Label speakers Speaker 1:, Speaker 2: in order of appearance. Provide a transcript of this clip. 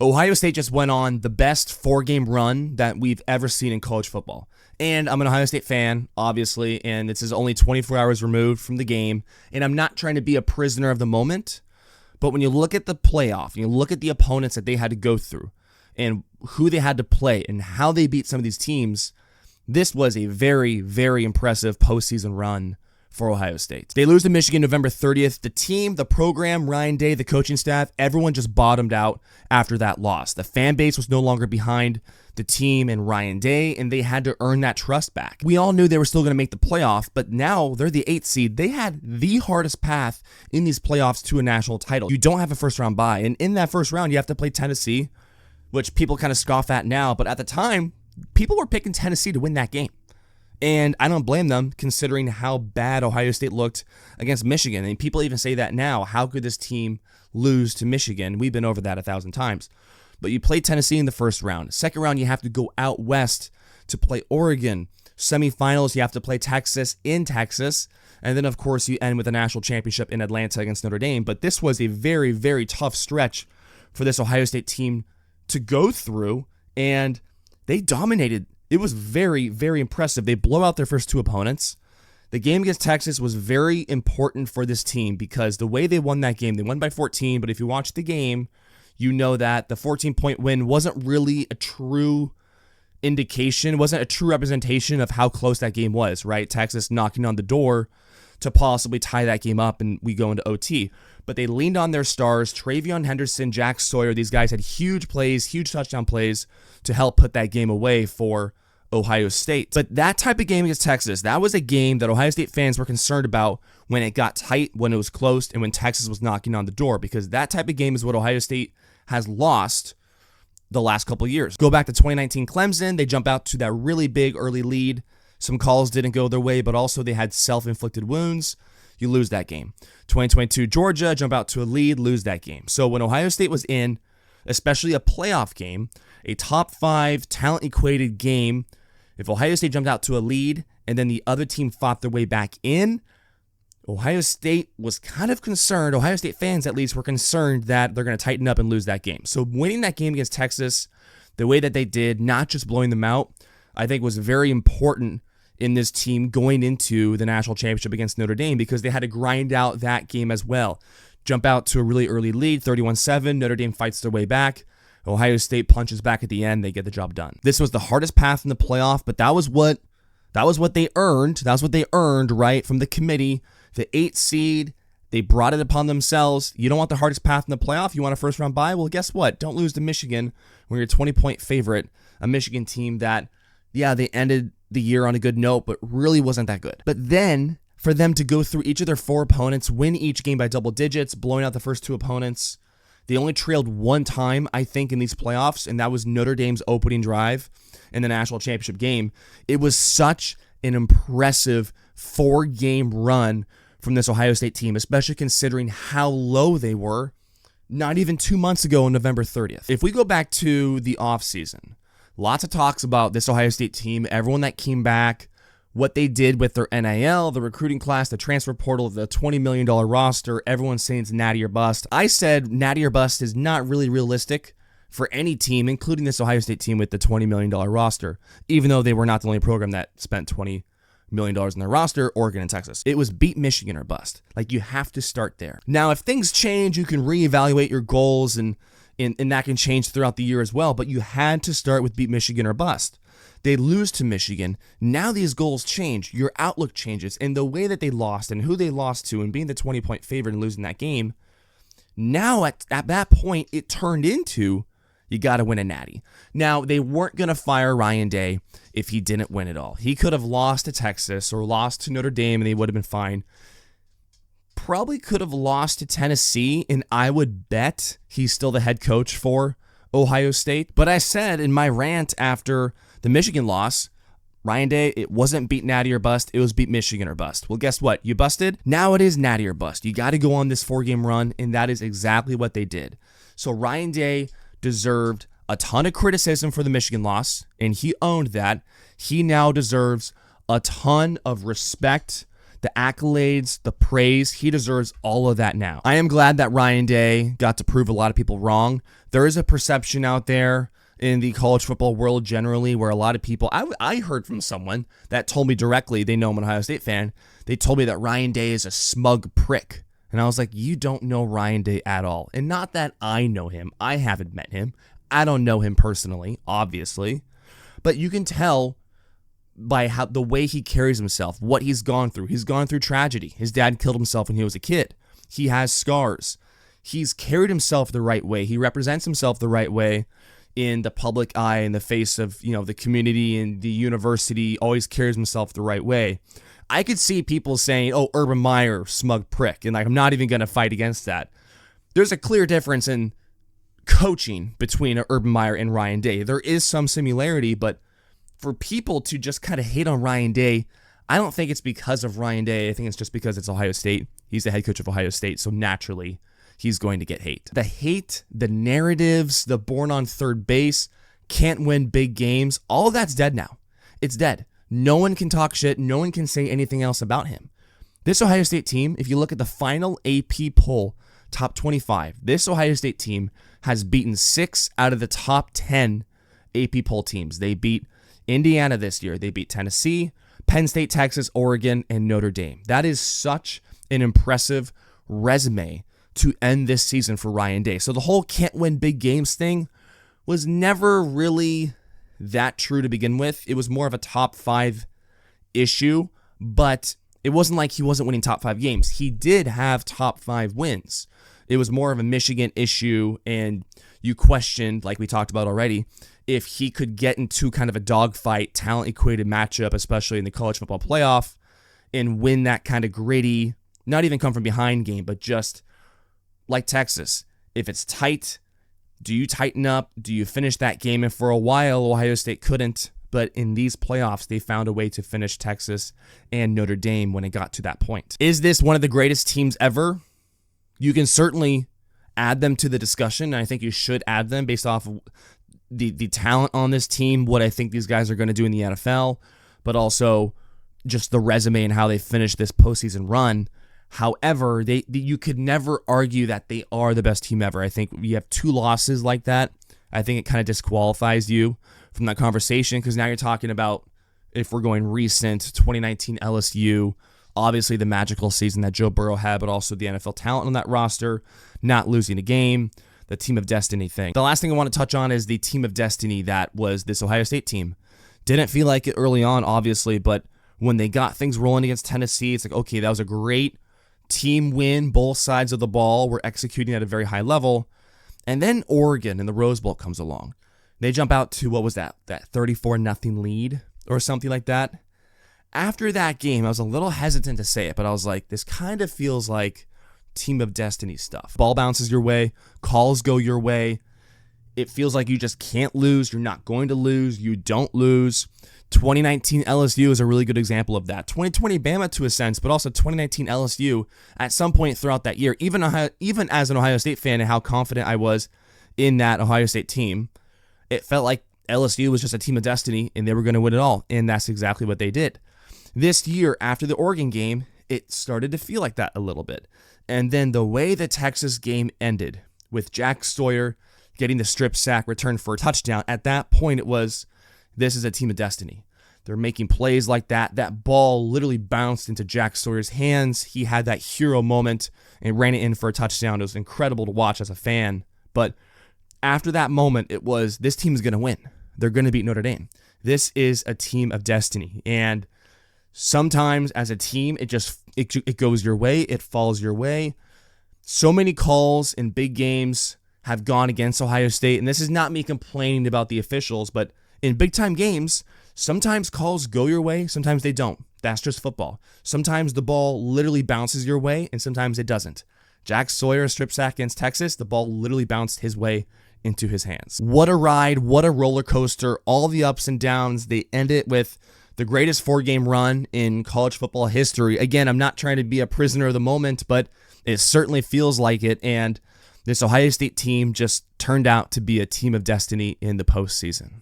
Speaker 1: Ohio State just went on the best 4-game run that we've ever seen in college football. And I'm an Ohio State fan, obviously, and this is only 24 hours removed from the game. And I'm not trying to be a prisoner of the moment, but when you look at the playoff, you look at the opponents that they had to go through and who they had to play and how they beat some of these teams, this was a very, very impressive postseason run for Ohio State. They lose to Michigan November 30th. The team, the program, Ryan Day, the coaching staff, everyone just bottomed out after that loss. The fan base was no longer behind the team and Ryan Day, and they had to earn that trust back. We all knew they were still going to make the playoff, but now they're the 8th seed. They had the hardest path in these playoffs to a national title. You don't have a first-round bye, and in that first round, you have to play Tennessee, which people kind of scoff at now, but at the time, people were picking Tennessee to win that game. And I don't blame them considering how bad Ohio State looked against Michigan. And people even say that now. How could this team lose to Michigan? We've been over that 1,000 times. But you play Tennessee in the first round. Second round, you have to go out west to play Oregon. Semifinals, you have to play Texas in Texas. And then, of course, you end with a national championship in Atlanta against Notre Dame. But this was a very, very tough stretch for this Ohio State team to go through. And they dominated. It was very, very impressive. They blow out their first 2 opponents. The game against Texas was very important for this team because the way they won that game, they won by 14, but if you watch the game, you know that the 14-point win wasn't really a true indication, wasn't a true representation of how close that game was, right? Texas knocking on the door to possibly tie that game up and we go into OT. But they leaned on their stars, Travion Henderson, Jack Sawyer. These guys had huge plays, huge touchdown plays to help put that game away for Ohio State. But that type of game against Texas, that was a game that Ohio State fans were concerned about when it got tight, when it was close, and when Texas was knocking on the door, because that type of game is what Ohio State has lost the last couple of years. Go back to 2019 Clemson, they jump out to that really big early lead. Some calls didn't go their way, but also they had self-inflicted wounds. You lose that game. 2022 Georgia, jump out to a lead, lose that game. So when Ohio State was in, especially a playoff game, a top 5 talent-equated game, if Ohio State jumped out to a lead and then the other team fought their way back in, Ohio State was kind of concerned, Ohio State fans at least were concerned that they're going to tighten up and lose that game. So winning that game against Texas, the way that they did, not just blowing them out, I think was very important in this team going into the national championship against Notre Dame because they had to grind out that game as well. Jump out to a really early lead, 31-7, Notre Dame fights their way back. Ohio State punches back at the end. They get the job done. This was the hardest path in the playoff, but that was what they earned. That was what they earned, right, from the committee. The 8th seed, they brought it upon themselves. You don't want the hardest path in the playoff. You want a first-round bye? Well, guess what? Don't lose to Michigan when you're a 20-point favorite, a Michigan team that, yeah, they ended the year on a good note, but really wasn't that good. But then, for them to go through each of their 4 opponents, win each game by double digits, blowing out the first 2 opponents, they only trailed 1 time, I think, in these playoffs, and that was Notre Dame's opening drive in the national championship game. It was such an impressive 4-game run from this Ohio State team, especially considering how low they were not even 2 months ago on November 30th. If we go back to the offseason, lots of talks about this Ohio State team, everyone that came back, what they did with their NIL, the recruiting class, the transfer portal, the $20 million roster, everyone's saying it's natty or bust. I said natty or bust is not really realistic for any team, including this Ohio State team with the $20 million roster, even though they were not the only program that spent $20 million in their roster, Oregon and Texas. It was beat Michigan or bust. Like, you have to start there. Now, if things change, you can reevaluate your goals, and that can change throughout the year as well, but you had to start with beat Michigan or bust. They lose to Michigan. Now these goals change. Your outlook changes. And the way that they lost and who they lost to and being the 20-point favorite and losing that game, now at that point, it turned into you got to win a natty. Now, they weren't going to fire Ryan Day if he didn't win it all. He could have lost to Texas or lost to Notre Dame and they would have been fine. Probably could have lost to Tennessee, and I would bet he's still the head coach for Ohio State. But I said in my rant after the Michigan loss, Ryan Day, it wasn't beat natty or bust, it was beat Michigan or bust. Well, guess what? You busted. Now it is natty or bust. You got to go on this 4-game run, and that is exactly what they did. So Ryan Day deserved a ton of criticism for the Michigan loss, and he owned that. He now deserves a ton of respect the accolades, the praise. He deserves all of that now. I am glad that Ryan Day got to prove a lot of people wrong. There is a perception out there in the college football world generally where a lot of people, I heard from someone that told me directly, they know I'm an Ohio State fan, they told me that Ryan Day is a smug prick. And I was like, you don't know Ryan Day at all. And not that I know him. I haven't met him. I don't know him personally, obviously. But you can tell by how the way he carries himself, what he's gone through. He's gone through tragedy. His dad killed himself when he was a kid. He has scars. He's carried himself the right way. He represents himself the right way in the public eye, in the face of, the community and the university, always carries himself the right way. I could see people saying, oh, Urban Meyer, smug prick, and I'm not even going to fight against that. There's a clear difference in coaching between Urban Meyer and Ryan Day. There is some similarity, but for people to just kind of hate on Ryan Day, I don't think it's because of Ryan Day. I think it's just because it's Ohio State. He's the head coach of Ohio State, so naturally he's going to get hate. The hate, the narratives, the born on third base, can't win big games, all of that's dead now. It's dead. No one can talk shit. No one can say anything else about him. This Ohio State team, if you look at the final AP poll, top 25, this Ohio State team has beaten 6 out of the top 10 AP poll teams. They beat Indiana this year. They beat Tennessee, Penn State, Texas, Oregon, and Notre Dame. That is such an impressive resume to end this season for Ryan Day. So the whole can't win big games thing was never really that true to begin with. It was more of a top 5 issue, but it wasn't like he wasn't winning top 5 games. He did have top 5 wins. It was more of a Michigan issue, and you questioned, like we talked about already, if he could get into kind of a dogfight, talent-equated matchup, especially in the college football playoff, and win that kind of gritty, not even come from behind game, but just like Texas. If it's tight, do you tighten up? Do you finish that game? And for a while, Ohio State couldn't. But in these playoffs, they found a way to finish Texas and Notre Dame when it got to that point. Is this one of the greatest teams ever? You can certainly add them to the discussion. And I think you should add them based off of the talent on this team, what I think these guys are going to do in the NFL, but also just the resume and how they finished this postseason run. However, you could never argue that they are the best team ever. I think you have 2 losses like that. I think it kind of disqualifies you from that conversation because now you're talking about, if we're going recent, 2019 LSU, obviously the magical season that Joe Burrow had, but also the NFL talent on that roster, not losing a game, the team of destiny thing. The last thing I want to touch on is the team of destiny that was this Ohio State team. Didn't feel like it early on, obviously, but when they got things rolling against Tennessee, it's like, okay, that was a great team win. Both sides of the ball were executing at a very high level. And then Oregon in the Rose Bowl comes along. They jump out to, what was that 34-0 lead or something like that. After that game, I was a little hesitant to say it, but I was like, this kind of feels like team of destiny stuff. Ball bounces your way, calls go your way. It feels like you just can't lose. You're not going to lose. You don't lose. 2019 LSU is a really good example of that. 2020 Bama to a sense, but also 2019 LSU at some point throughout that year, even as an Ohio State fan and how confident I was in that Ohio State team, it felt like LSU was just a team of destiny and they were going to win it all, and that's exactly what they did. This year, after the Oregon game, it started to feel like that a little bit. And then the way the Texas game ended, with Jack Sawyer getting the strip sack returned for a touchdown, at that point it was, this is a team of destiny. They're making plays like that. That ball literally bounced into Jack Sawyer's hands. He had that hero moment and ran it in for a touchdown. It was incredible to watch as a fan. But after that moment, it was, this team is going to win. They're going to beat Notre Dame. This is a team of destiny. And sometimes as a team, it goes your way. It falls your way. So many calls in big games have gone against Ohio State. And this is not me complaining about the officials, but in big-time games, sometimes calls go your way, sometimes they don't. That's just football. Sometimes the ball literally bounces your way, and sometimes it doesn't. Jack Sawyer, strip sack against Texas, the ball literally bounced his way into his hands. What a ride, what a roller coaster, all the ups and downs. They end it with the greatest 4-game run in college football history. Again, I'm not trying to be a prisoner of the moment, but it certainly feels like it, and this Ohio State team just turned out to be a team of destiny in the postseason.